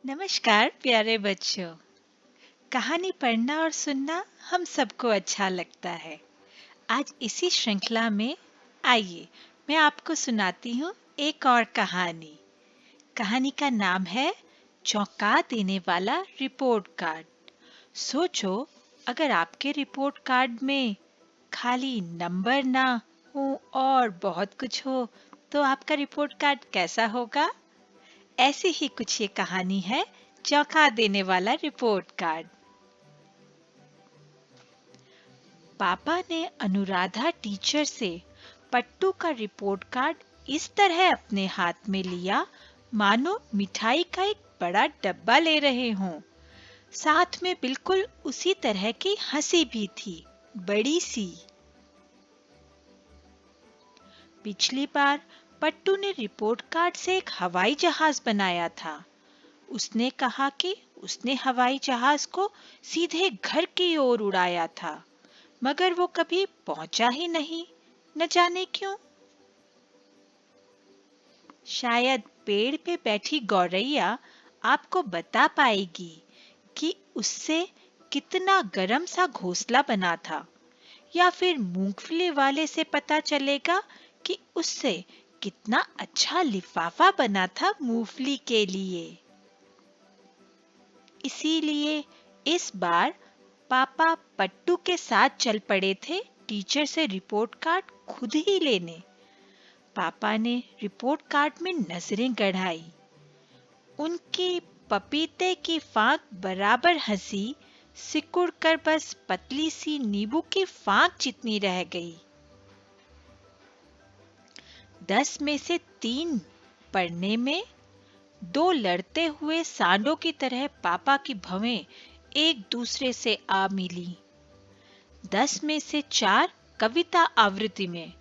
नमस्कार प्यारे बच्चों। कहानी पढ़ना और सुनना हम सबको अच्छा लगता है। आज इसी श्रृंखला में आइए मैं आपको सुनाती हूँ एक और कहानी। कहानी का नाम है चौंका देने वाला रिपोर्ट कार्ड। सोचो, अगर आपके रिपोर्ट कार्ड में खाली नंबर ना हो और बहुत कुछ हो तो आपका रिपोर्ट कार्ड कैसा होगा। ऐसी ही कुछ ये कहानी है, चौंका देने वाला रिपोर्ट कार्ड। पापा ने अनुराधा टीचर से पट्टू का रिपोर्ट कार्ड इस तरह अपने हाथ में लिया मानो मिठाई का एक बड़ा डब्बा ले रहे हों। साथ में बिल्कुल उसी तरह की हंसी भी थी, बड़ी सी। पिछली बार पट्टू ने रिपोर्ट कार्ड से एक हवाई जहाज बनाया था। उसने कहा कि उसने हवाई जहाज को सीधे घर की ओर उड़ाया था, मगर वो कभी पहुंचा ही नहीं, न जाने क्यों। शायद पेड़ पे बैठी गौरैया आपको बता पाएगी कि उससे कितना गरम सा घोंसला बना था, या फिर मूंगफली वाले से पता चलेगा कि उससे कितना अच्छा लिफाफा बना था मूंगफली के लिए। इसीलिए इस बार पापा पट्टू के साथ चल पड़े थे टीचर से रिपोर्ट कार्ड खुद ही लेने। पापा ने रिपोर्ट कार्ड में नजरें गड़ाई। उनकी पपीते की फांक बराबर हंसी सिकुड़ कर बस पतली सी नींबू की फांक जितनी रह गई। 10 में से 3 पढ़ने में, 2 लड़ते हुए सांडों की तरह पापा की भवें एक दूसरे से आ मिली। 10 में से 4 कविता आवृत्ति में,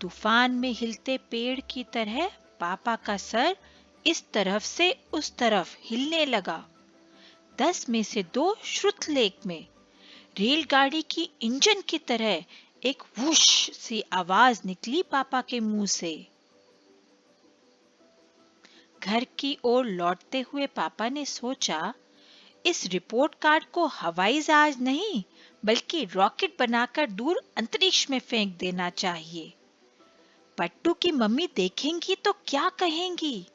तूफान में हिलते पेड़ की तरह पापा का सर इस तरफ से उस तरफ हिलने लगा। 10 में से 2 श्रुतलेख में, रेलगाड़ी की इंजन की तरह एक वुश सी आवाज निकली पापा के मुंह से। घर की ओर लौटते हुए पापा ने सोचा, इस रिपोर्ट कार्ड को हवाई जहाज नहीं बल्कि रॉकेट बनाकर दूर अंतरिक्ष में फेंक देना चाहिए। पट्टू की मम्मी देखेंगी तो क्या कहेंगी?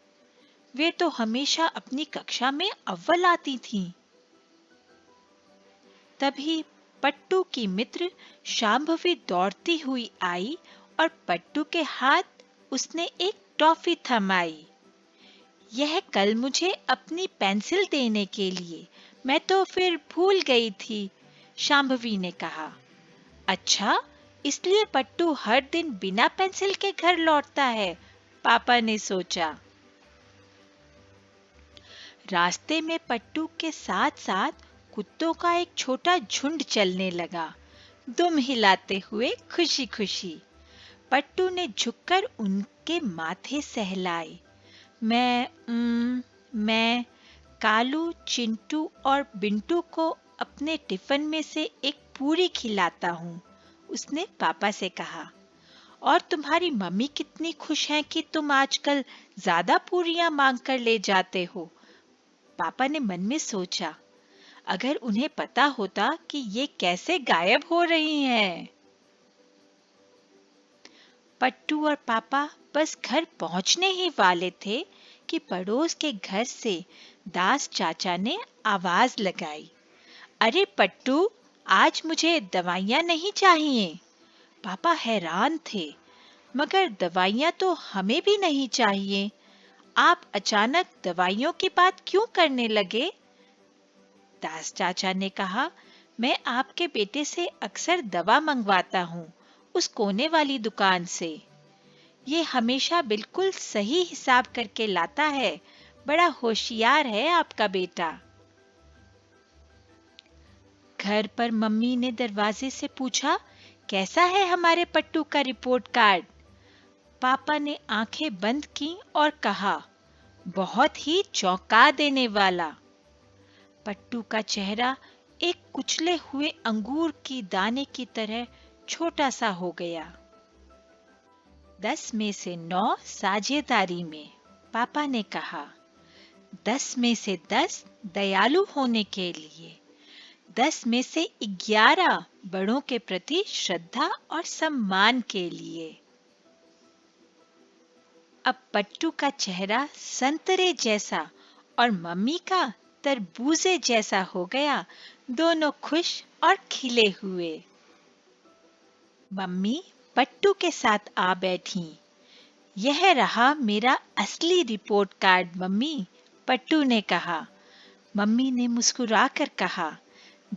वे तो हमेशा अपनी कक्षा में अव्वल आती थीं। तभी पट्टू की मित्र शांभवी दौड़ती हुई आई और पट्टू के हाथ उसने एक टॉफी थमाई। यह कल मुझे अपनी पेंसिल देने के लिए, मैं तो फिर भूल गई थी, शांभवी ने कहा। अच्छा, इसलिए पट्टू हर दिन बिना पेंसिल के घर लौटता है, पापा ने सोचा। रास्ते में पट्टू के साथ साथ कुत्तों का एक छोटा झुंड चलने लगा, दुम हिलाते हुए खुशी खुशी। पट्टू ने झुककर उनके माथे सहलाए। मैं कालू, चिंटू और बिंटू को अपने टिफिन में से एक पूरी खिलाता हूँ, उसने पापा से कहा। और तुम्हारी मम्मी कितनी खुश हैं कि तुम आजकल ज्यादा पूरियां मांग कर ले जाते हो, पापा ने मन में सोचा। अगर उन्हें पता होता कि ये कैसे गायब हो रही हैं। पट्टू और पापा बस घर पहुंचने ही वाले थे कि पड़ोस के घर से दास चाचा ने आवाज लगाई। अरे पट्टू, आज मुझे दवाइयाँ नहीं चाहिए। पापा हैरान थे। मगर दवाइयाँ तो हमें भी नहीं चाहिए। आप अचानक दवाइयों की बात क्यों करने लगे? दास चाचा ने कहा, मैं आपके बेटे से अक्सर दवा मंगवाता हूँ, उस कोने वाली दुकान से। ये हमेशा बिल्कुल सही हिसाब करके लाता है, बड़ा होशियार है आपका बेटा। घर पर मम्मी ने दरवाजे से पूछा, कैसा है हमारे पट्टू का रिपोर्ट कार्ड? पापा ने आंखें बंद की और कहा, बहुत ही चौंका देने वाला। पट्टू का चेहरा एक कुचले हुए अंगूर की दाने की तरह छोटा सा हो गया। 10 में से 9 साझेदारी में, पापा ने कहा। 10 में से 10 दयालु होने के लिए, 10 में से 11 बड़ों के प्रति श्रद्धा और सम्मान के लिए। अब पट्टू का चेहरा संतरे जैसा और मम्मी का तरबूजे जैसा हो गया। दोनों खुश और खिले हुए। मम्मी पट्टू के साथ आ बैठी। यह रहा मेरा असली रिपोर्ट कार्ड मम्मी, पट्टू ने कहा। मम्मी ने मुस्कुराकर कहा,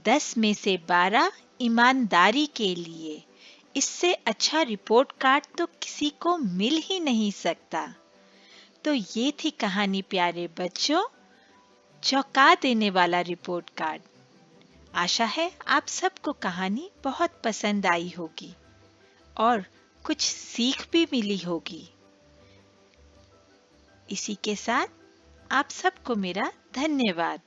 10 में से 12 ईमानदारी के लिए। इससे अच्छा रिपोर्ट कार्ड तो किसी को मिल ही नहीं सकता। तो ये थी कहानी प्यारे बच्चों, चौंका देने वाला रिपोर्ट कार्ड। आशा है आप सबको कहानी बहुत पसंद आई होगी और कुछ सीख भी मिली होगी। इसी के साथ आप सबको मेरा धन्यवाद।